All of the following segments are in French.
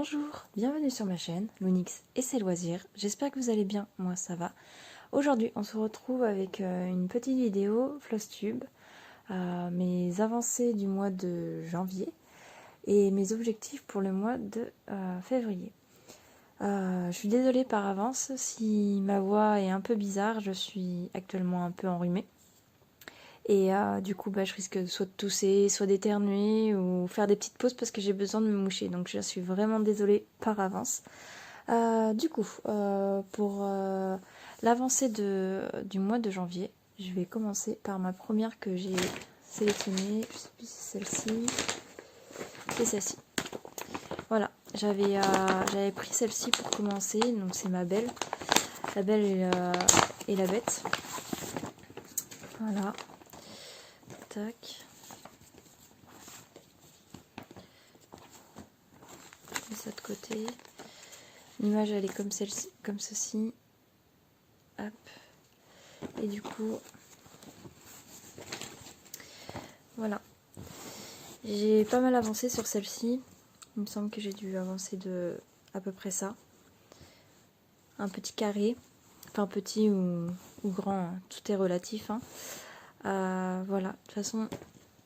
Bonjour, bienvenue sur ma chaîne, Lounix et ses loisirs. J'espère que vous allez bien, moi ça va. Aujourd'hui, on se retrouve avec une petite vidéo FlossTube, mes avancées du mois de janvier et mes objectifs pour le mois de février. Je suis désolée par avance si ma voix est un peu bizarre, je suis actuellement un peu enrhumée. Et du coup, je risque soit de tousser, soit d'éternuer ou faire des petites pauses parce que j'ai besoin de me moucher. Donc je suis vraiment désolée par avance. Pour l'avancée du mois de janvier, je vais commencer par ma première que j'ai sélectionnée. Je sais plus si c'est celle-ci. C'est celle-ci. Voilà, j'avais pris celle-ci pour commencer. Donc c'est ma belle. La belle et la bête. Voilà. Tac. Je mets ça de côté. L'image elle est comme celle-ci, comme ceci. Hop. Et du coup, voilà. J'ai pas mal avancé sur celle-ci. Il me semble que j'ai dû avancer de à peu près ça. Un petit carré. Enfin petit ou grand, hein. Tout est relatif. Hein. Voilà. De toute façon,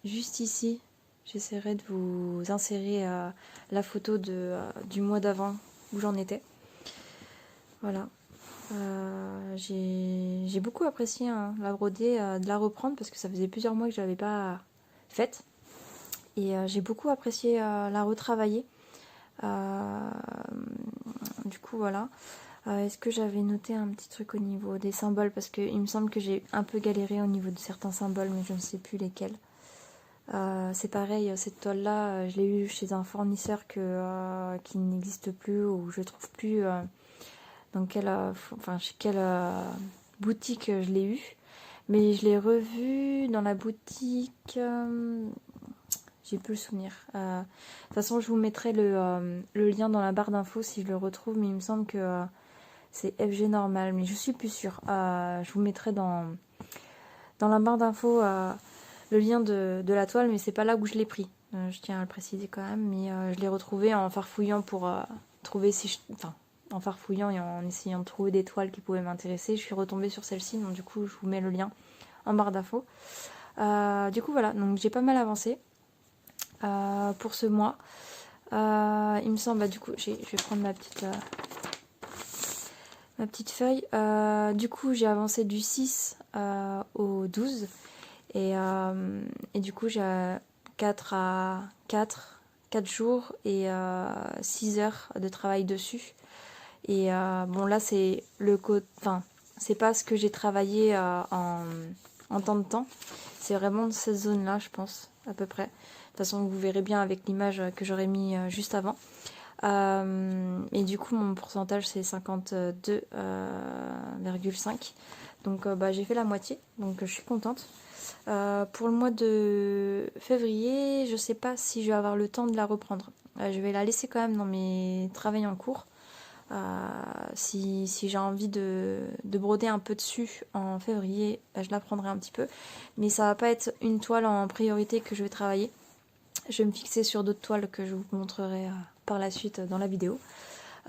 juste ici, j'essaierai de vous insérer la photo du mois d'avant où j'en étais. Voilà. J'ai beaucoup apprécié la brodée, de la reprendre parce que ça faisait plusieurs mois que je l'avais pas faite. Et j'ai beaucoup apprécié la retravailler. Du coup, voilà. Est-ce que j'avais noté un petit truc au niveau des symboles? Parce qu'il me semble que j'ai un peu galéré au niveau de certains symboles, mais je ne sais plus lesquels. C'est pareil, cette toile-là, je l'ai eue chez un fournisseur qui n'existe plus, ou je trouve plus dans chez quelle boutique je l'ai eue. Mais je l'ai revue dans la boutique... j'ai plus le souvenir. De toute façon, je vous mettrai le lien dans la barre d'infos si je le retrouve, mais il me semble que c'est FG normal, mais je suis plus sûre. Je vous mettrai dans la barre d'infos le lien de la toile, mais c'est pas là où je l'ai pris. Je tiens à le préciser quand même, mais je l'ai retrouvé en farfouillant pour trouver si en farfouillant et en essayant de trouver des toiles qui pouvaient m'intéresser. Je suis retombée sur celle-ci, donc du coup, je vous mets le lien en barre d'infos. Du coup, voilà, donc j'ai pas mal avancé. Pour ce mois. Il me semble, du coup, je vais prendre ma petite feuille. Du coup, j'ai avancé du 6 au 12. Et du coup, j'ai 4 jours et 6 heures de travail dessus. Et bon, là, c'est c'est pas ce que j'ai travaillé en temps de temps. C'est vraiment de cette zone-là, je pense, à peu près. De toute façon, vous verrez bien avec l'image que j'aurais mis juste avant. Et du coup, mon pourcentage, c'est 52,5. Donc, j'ai fait la moitié. Donc, je suis contente. Pour le mois de février, je sais pas si je vais avoir le temps de la reprendre. Je vais la laisser quand même dans mes travaux en cours. Si j'ai envie de broder un peu dessus en février, je la prendrai un petit peu. Mais ça va pas être une toile en priorité que je vais travailler. Je vais me fixer sur d'autres toiles que je vous montrerai par la suite dans la vidéo.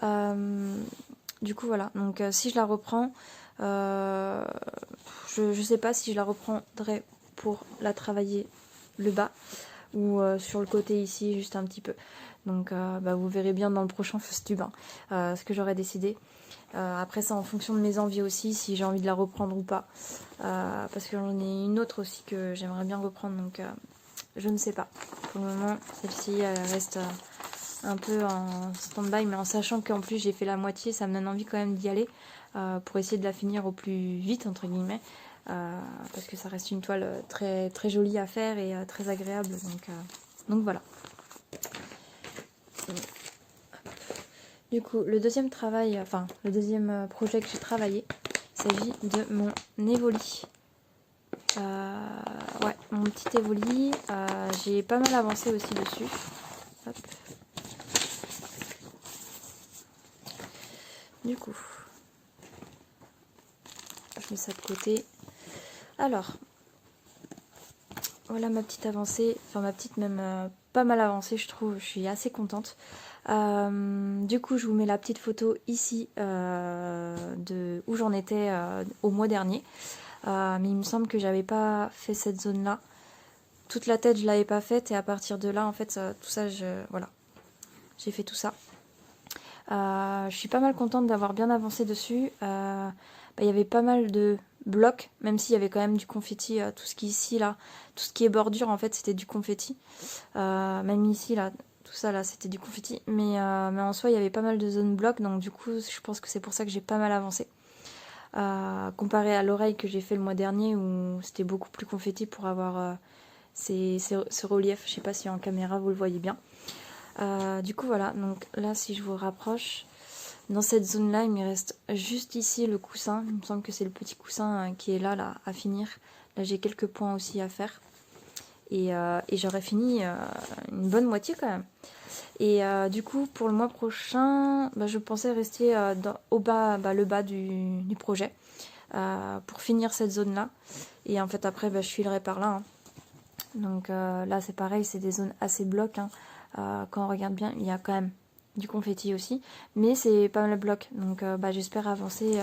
Du coup, voilà. Donc, si je la reprends, je sais pas si je la reprendrai pour la travailler le bas ou sur le côté ici, juste un petit peu. Donc, vous verrez bien dans le prochain FlossTube ce que j'aurai décidé. Après, ça en fonction de mes envies aussi, si j'ai envie de la reprendre ou pas. Parce que j'en ai une autre aussi que j'aimerais bien reprendre, donc je ne sais pas. Pour le moment, celle-ci, elle reste un peu en stand-by, mais en sachant qu'en plus j'ai fait la moitié, ça me donne envie quand même d'y aller pour essayer de la finir au plus vite, entre guillemets. Parce que ça reste une toile très, très jolie à faire et très agréable. Donc voilà. Du coup, le deuxième projet que j'ai travaillé, il s'agit de mon Évoli. Ouais, mon petit Évoli. J'ai pas mal avancé aussi dessus. Hop. Du coup, je mets ça de côté. Alors, voilà ma petite avancée, enfin ma petite même pas mal avancée je trouve, je suis assez contente. Du coup je vous mets la petite photo ici de où j'en étais au mois dernier. Mais il me semble que j'avais pas fait cette zone là. Toute la tête je l'avais pas faite et à partir de là en fait tout ça voilà. J'ai fait tout ça. Je suis pas mal contente d'avoir bien avancé dessus. Il y avait pas mal de blocs, même s'il y avait quand même du confetti, tout ce qui est ici là, tout ce qui est bordure en fait c'était du confetti. Même ici là, tout ça là c'était du confetti. Mais en soi il y avait pas mal de zones blocs, donc du coup je pense que c'est pour ça que j'ai pas mal avancé. Comparé à l'oreille que j'ai fait le mois dernier où c'était beaucoup plus confetti pour avoir ce relief. Je sais pas si en caméra vous le voyez bien. Du coup voilà, donc là si je vous rapproche, dans cette zone là il me reste juste ici le coussin, il me semble que c'est le petit coussin qui est là à finir. Là j'ai quelques points aussi à faire et j'aurais fini une bonne moitié quand même. Et du coup pour le mois prochain je pensais rester au bas, le bas du projet pour finir cette zone là et en fait après je filerai par là hein. Donc là c'est pareil, c'est des zones assez blocs hein. Quand on regarde bien, il y a quand même du confetti aussi, mais c'est pas mal bloc, donc j'espère avancer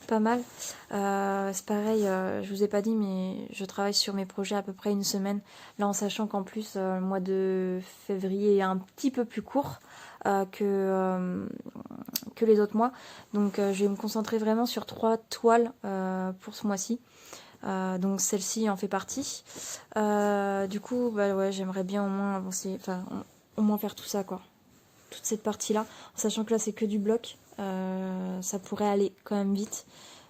pas mal. C'est pareil, je vous ai pas dit, mais je travaille sur mes projets à peu près une semaine, là en sachant qu'en plus le mois de février est un petit peu plus court que les autres mois, donc je vais me concentrer vraiment sur 3 toiles pour ce mois-ci. Donc celle-ci en fait partie. Du coup, ouais, j'aimerais bien au moins avancer, enfin au moins faire tout ça quoi. Toute cette partie-là, en sachant que là c'est que du bloc, ça pourrait aller quand même vite.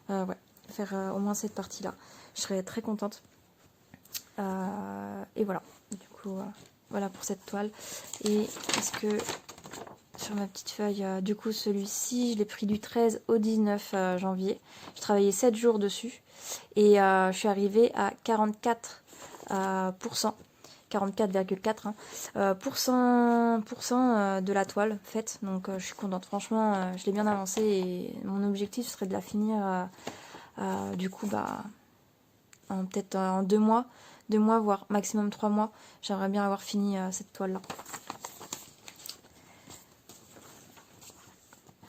Ouais, faire au moins cette partie-là. Je serais très contente. Et voilà. Du coup, voilà pour cette toile. Et est-ce que sur ma petite feuille, du coup celui-ci, je l'ai pris du 13 au 19 janvier. J'ai travaillé 7 jours dessus. Et je suis arrivée à 44%. 44,4 de la toile faite, donc je suis contente, franchement je l'ai bien avancé et mon objectif serait de la finir du coup peut-être en 2 mois, voire maximum 3 mois, j'aimerais bien avoir fini cette toile là.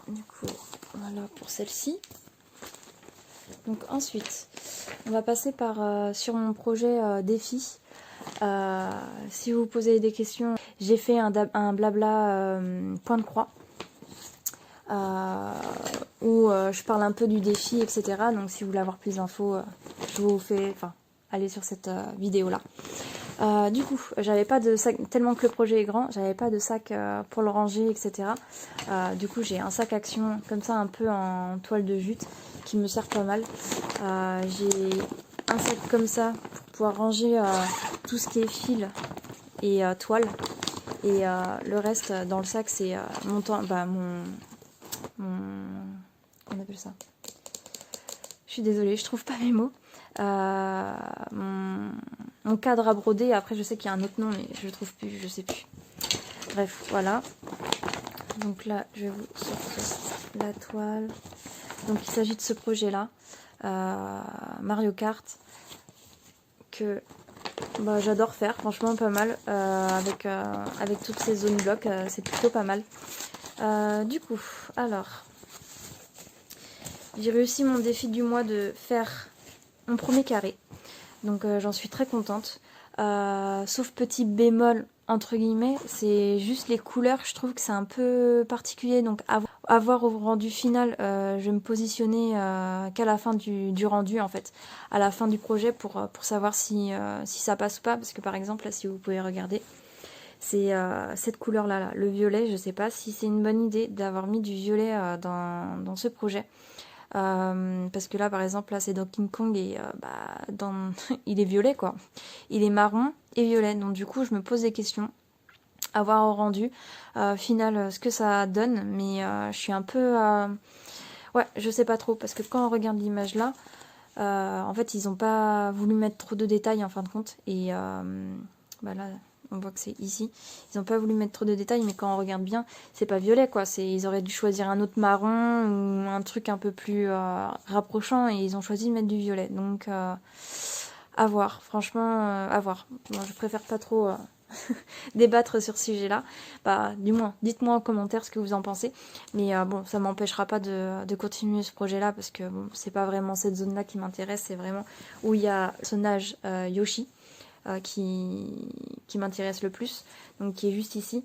Du coup voilà pour celle-ci. Donc ensuite on va passer par sur mon projet défi. Si vous posez des questions, j'ai fait un blabla point de croix où je parle un peu du défi, etc. Donc si vous voulez avoir plus d'infos, je vous fais, aller sur cette vidéo là. Du coup, j'avais pas de sac, tellement que le projet est grand, j'avais pas de sac pour le ranger, etc. Du coup, j'ai un sac action comme ça, un peu en toile de jute, qui me sert pas mal. J'ai un sac comme ça pour pouvoir ranger tout ce qui est fil et toile. Et le reste dans le sac, c'est mon temps, on appelle ça. Je suis désolée, je trouve pas mes mots. Mon cadre à broder, après je sais qu'il y a un autre nom mais je le trouve plus, je sais plus. Bref, voilà. Donc là, je vais vous sortir la toile. Donc il s'agit de ce projet là, Mario Kart, que j'adore faire, franchement pas mal, avec toutes ces zones blocs, c'est plutôt pas mal. Du coup, alors, j'ai réussi mon défi du mois de faire mon premier carré. Donc j'en suis très contente. Sauf petit bémol, entre guillemets, c'est juste les couleurs, je trouve que c'est un peu particulier. Donc à voir au rendu final, je vais me positionner qu'à la fin du rendu, en fait. À la fin du projet pour savoir si ça passe ou pas. Parce que par exemple, là, si vous pouvez regarder, c'est cette couleur-là, là, le violet. Je sais pas si c'est une bonne idée d'avoir mis du violet dans ce projet. Parce que là par exemple là c'est dans King Kong et il est violet quoi, il est marron et violet, donc du coup je me pose des questions à voir au rendu final ce que ça donne, mais je suis un peu ouais, je sais pas trop, parce que quand on regarde l'image là en fait ils ont pas voulu mettre trop de détails en fin de compte, et là on voit que c'est ici. Ils n'ont pas voulu mettre trop de détails, mais quand on regarde bien, c'est pas violet quoi. Ils auraient dû choisir un autre marron ou un truc un peu plus rapprochant, et ils ont choisi de mettre du violet. Donc À voir, franchement, à voir. Moi, je préfère pas trop débattre sur ce sujet-là. Bah, du moins, dites-moi en commentaire ce que vous en pensez. Mais bon, ça m'empêchera pas de continuer ce projet-là parce que bon, c'est pas vraiment cette zone-là qui m'intéresse. C'est vraiment où il y a le personnage Yoshi qui m'intéresse le plus. Donc, qui est juste ici.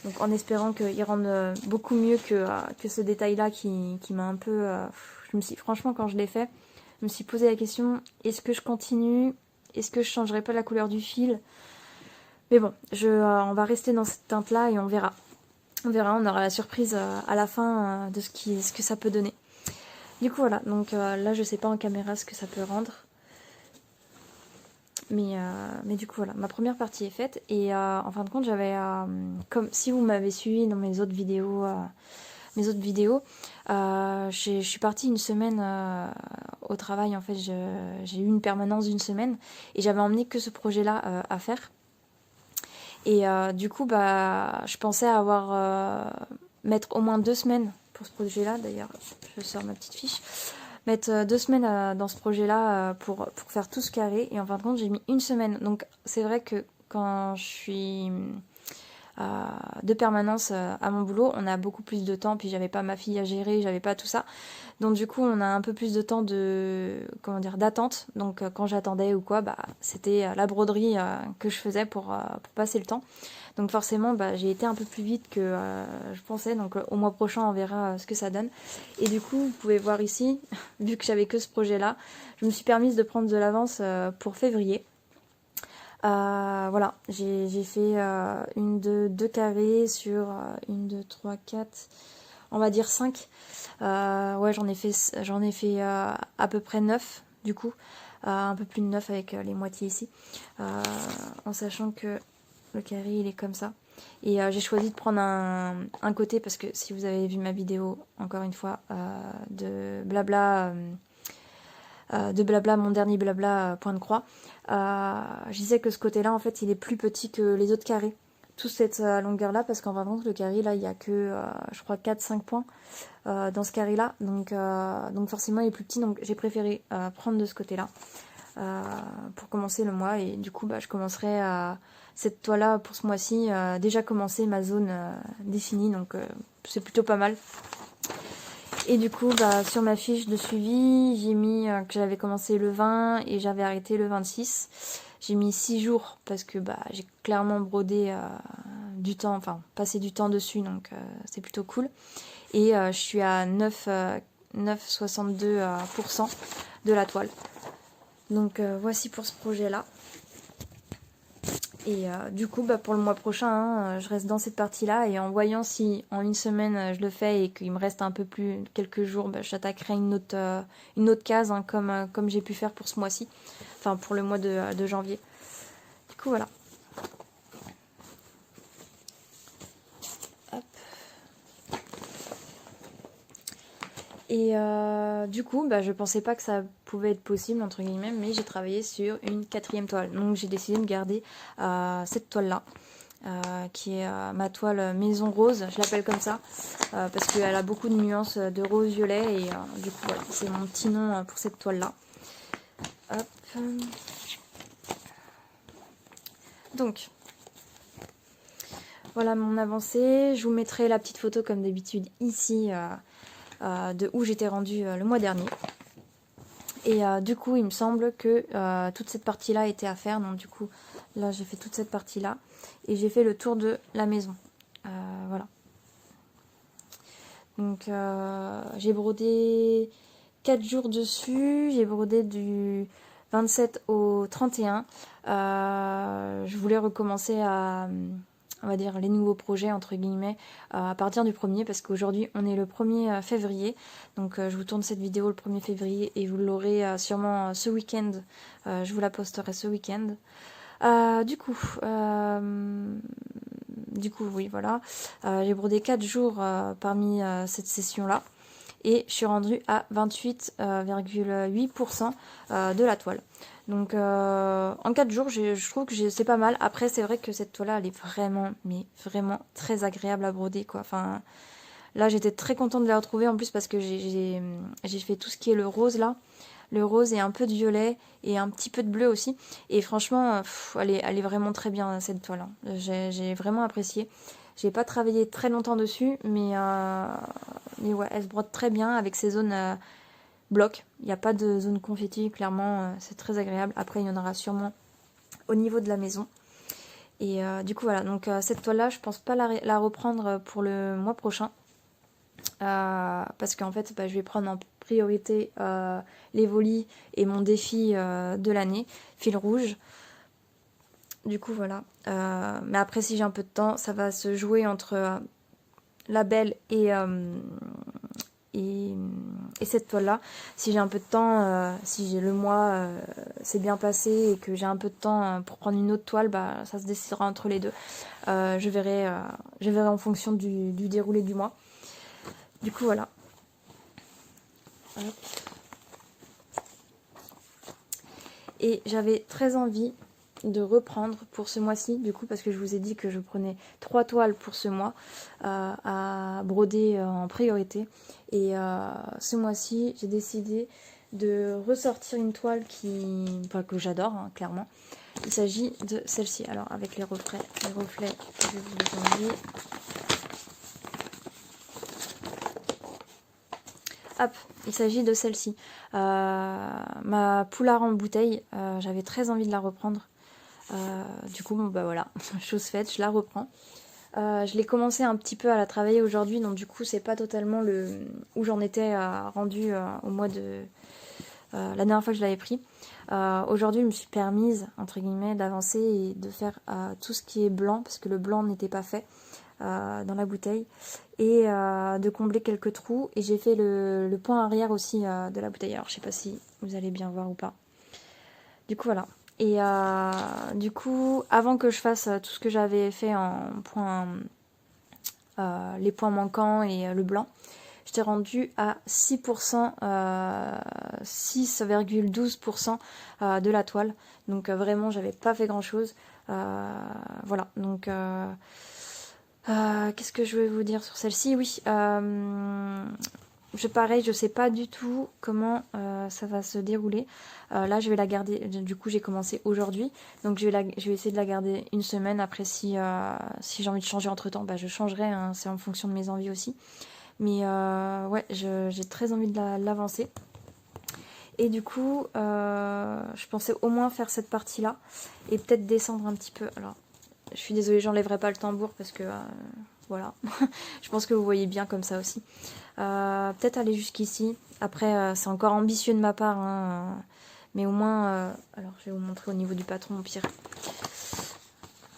Donc, en espérant qu'il rende beaucoup mieux que ce détail-là qui m'a un peu... franchement, quand je l'ai fait, je me suis posé la question, est-ce que je continue? Est-ce que je changerai pas la couleur du fil? Mais bon, on va rester dans cette teinte-là et on verra. On verra, on aura la surprise à la fin de ce que ça peut donner. Du coup, voilà. Donc là, je sais pas en caméra ce que ça peut rendre. Mais du coup, voilà. Ma première partie est faite. Et en fin de compte, j'avais... comme si vous m'avez suivi dans mes autres vidéos... je suis partie une semaine au travail. En fait, j'ai eu une permanence d'une semaine. Et j'avais emmené que ce projet-là à faire. Et du coup, bah, je pensais mettre au moins 2 semaines pour ce projet-là. D'ailleurs, je sors ma petite fiche. Mettre 2 semaines dans ce projet-là pour faire tout ce carré. Et en fin de compte, j'ai mis 1 semaine. Donc, c'est vrai que quand je suis de permanence à mon boulot, on a beaucoup plus de temps. Puis, j'avais pas ma fille à gérer, j'avais pas tout ça. Donc du coup, on a un peu plus de temps d'attente. Donc quand j'attendais ou quoi, bah c'était la broderie que je faisais pour passer le temps. Donc forcément, bah, j'ai été un peu plus vite que je pensais. Donc au mois prochain, on verra ce que ça donne. Et du coup, vous pouvez voir ici, vu que j'avais que ce projet-là, je me suis permise de prendre de l'avance pour février. Voilà, j'ai fait deux carrés sur 1, 2, 3, 4, on va dire 5. Ouais, j'en ai fait à peu près 9 du coup, un peu plus de 9 avec les moitiés ici, en sachant que le carré il est comme ça. Et j'ai choisi de prendre un côté parce que si vous avez vu ma vidéo, encore une fois, de blabla, mon dernier blabla point de croix, je disais que ce côté-là, en fait, il est plus petit que les autres carrés. Toute cette longueur-là, parce qu'en fin de compte, le carré, là, il n'y a que, je crois, 4-5 points dans ce carré-là. Donc forcément, il est plus petit. Donc, j'ai préféré prendre de ce côté-là pour commencer le mois. Et du coup, bah, je commencerai cette toile-là pour ce mois-ci. Déjà commencé ma zone définie. Donc, c'est plutôt pas mal. Et du coup, bah, sur ma fiche de suivi, j'ai mis que j'avais commencé le 20 et j'avais arrêté le 26. J'ai mis 6 jours parce que bah, j'ai clairement brodé du temps, enfin passé du temps dessus, donc c'est plutôt cool. Et je suis à 9,62% de la toile. Donc voici pour ce projet-là. Et du coup, bah, pour le mois prochain, je reste dans cette partie-là. Et en voyant si en 1 semaine je le fais et qu'il me reste un peu plus quelques jours, bah, j'attaquerai une autre case, hein, comme j'ai pu faire pour ce mois-ci. Enfin, pour le mois de janvier. Du coup, voilà. Hop. Et du coup, bah, je pensais pas que ça pouvait être possible, entre guillemets, mais j'ai travaillé sur une 4e toile. Donc j'ai décidé de garder cette toile-là, qui est ma toile maison rose, je l'appelle comme ça, parce qu'elle a beaucoup de nuances de rose-violet, et du coup, voilà, c'est mon petit nom pour cette toile-là. Hop. Donc, voilà mon avancée. Je vous mettrai la petite photo comme d'habitude ici, de où j'étais rendue le mois dernier. Et du coup, il me semble que toute cette partie-là était à faire. Donc du coup, là, j'ai fait toute cette partie-là. Et j'ai fait le tour de la maison. Voilà. Donc, j'ai brodé 4 jours dessus. J'ai brodé du 27 au 31. Je voulais recommencer on va dire, les nouveaux projets, entre guillemets, à partir du 1er, parce qu'aujourd'hui, on est le 1er février. Donc, je vous tourne cette vidéo le 1er février et vous l'aurez sûrement ce week-end. Je vous la posterai ce week-end. Du coup, oui, voilà. J'ai brodé 4 jours parmi cette session-là. Et je suis rendue à 28,8% de la toile. Donc en 4 jours, je trouve que c'est pas mal. Après, c'est vrai que cette toile-là, elle est vraiment, mais vraiment très agréable à broder, quoi. Enfin, là, j'étais très contente de la retrouver en plus parce que j'ai fait tout ce qui est le rose là. le rose et un peu de violet et un petit peu de bleu aussi. Et franchement, elle est vraiment très bien cette toile, hein. J'ai vraiment apprécié. J'ai pas travaillé très longtemps dessus, mais ouais, elle se brode très bien avec ses zones blocs. Il n'y a pas de zone confetti, clairement, c'est très agréable. Après, il y en aura sûrement au niveau de la maison. Et du coup, voilà, donc cette toile-là, je pense pas la reprendre pour le mois prochain. Parce qu'en fait, je vais prendre en priorité les volis et mon défi de l'année, fil rouge. Du coup, voilà. Mais après, si j'ai un peu de temps, ça va se jouer entre la belle et cette toile-là. Si j'ai un peu de temps, si j'ai le mois c'est bien passé et que j'ai un peu de temps pour prendre une autre toile, ça se décidera entre les deux. Je verrai en fonction du déroulé du mois. Du coup, voilà. Hop. Et j'avais très envie de reprendre pour ce mois-ci, du coup, parce que je vous ai dit que je prenais 3 toiles pour ce mois à broder en priorité. Et ce mois-ci, j'ai décidé de ressortir une toile que j'adore, hein, clairement. Il s'agit de celle-ci. Alors, avec les reflets, je vais vous les enlever. Hop, il s'agit de celle-ci. Ma poulard en bouteille, j'avais très envie de la reprendre. Du coup, bon, voilà, chose faite, je la reprends. Je l'ai commencé un petit peu à la travailler aujourd'hui, donc du coup, c'est pas totalement où j'en étais rendue au mois de... la dernière fois que je l'avais pris. Aujourd'hui, je me suis permise, entre guillemets, d'avancer et de faire tout ce qui est blanc, parce que le blanc n'était pas fait dans la bouteille, et de combler quelques trous. Et j'ai fait le point arrière aussi de la bouteille. Alors, je sais pas si vous allez bien voir ou pas. Du coup, voilà. Et du coup, avant que je fasse tout ce que j'avais fait en point, les points manquants et le blanc, j'étais rendue à 6%, 6,12% de la toile. Donc vraiment, j'avais pas fait grand chose. Voilà, donc qu'est-ce que je vais vous dire sur celle-ci? Oui, pareil, je sais pas du tout comment ça va se dérouler. Là, je vais la garder. Du coup, j'ai commencé aujourd'hui, donc je vais essayer de la garder une semaine. Après, si j'ai envie de changer entre temps, je changerai, hein, c'est en fonction de mes envies aussi. Mais ouais, j'ai très envie de l'avancer. Et du coup, je pensais au moins faire cette partie-là et peut-être descendre un petit peu. Alors, je suis désolée, j'enlèverai pas le tambour parce que voilà. Je pense que vous voyez bien comme ça aussi. Peut-être aller jusqu'ici. Après, c'est encore ambitieux de ma part, hein, mais au moins... alors, je vais vous montrer au niveau du patron au pire.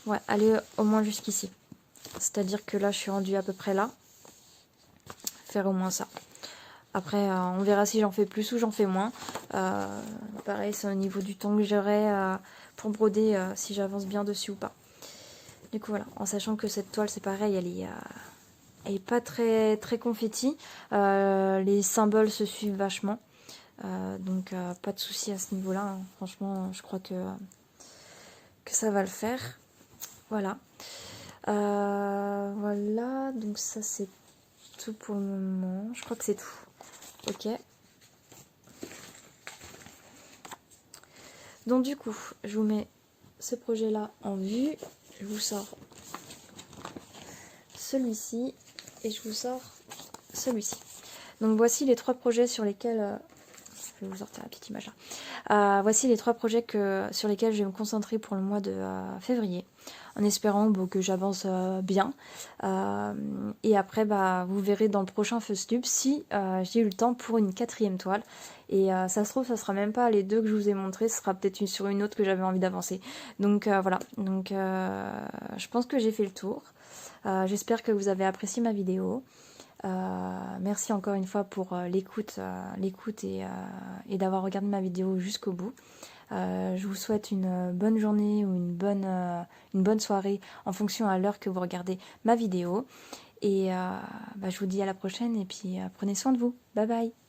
Ouais, aller au moins jusqu'ici. C'est-à-dire que là, je suis rendue à peu près là. Faire au moins ça. Après, on verra si j'en fais plus ou j'en fais moins. Pareil, c'est au niveau du temps que j'aurai pour broder, si j'avance bien dessus ou pas. Du coup, voilà. En sachant que cette toile, c'est pareil, elle est pas très, très confetti. Les symboles se suivent vachement. Donc, pas de souci à ce niveau-là, hein. Franchement, je crois que ça va le faire. Voilà. Voilà. Donc, ça, c'est tout pour le moment. Je crois que c'est tout. Ok. Donc du coup, je vous mets ce projet-là en vue. Je vous sors celui-ci et je vous sors celui-ci. Donc voici les 3 projets sur lesquels... je vais vous sortir la petite image là. Voici les 3 projets sur lesquels je vais me concentrer pour le mois de février. En espérant que j'avance bien. Et après, vous verrez dans le prochain FuzzTube si j'ai eu le temps pour une 4e toile. Et ça se trouve, ça sera même pas les 2 que je vous ai montré, ce sera peut-être sur une autre que j'avais envie d'avancer. Donc voilà, donc je pense que j'ai fait le tour. J'espère que vous avez apprécié ma vidéo. Merci encore une fois pour l'écoute et d'avoir regardé ma vidéo jusqu'au bout. Je vous souhaite une bonne journée ou une bonne soirée en fonction à l'heure que vous regardez ma vidéo. Et je vous dis à la prochaine et puis prenez soin de vous. Bye bye.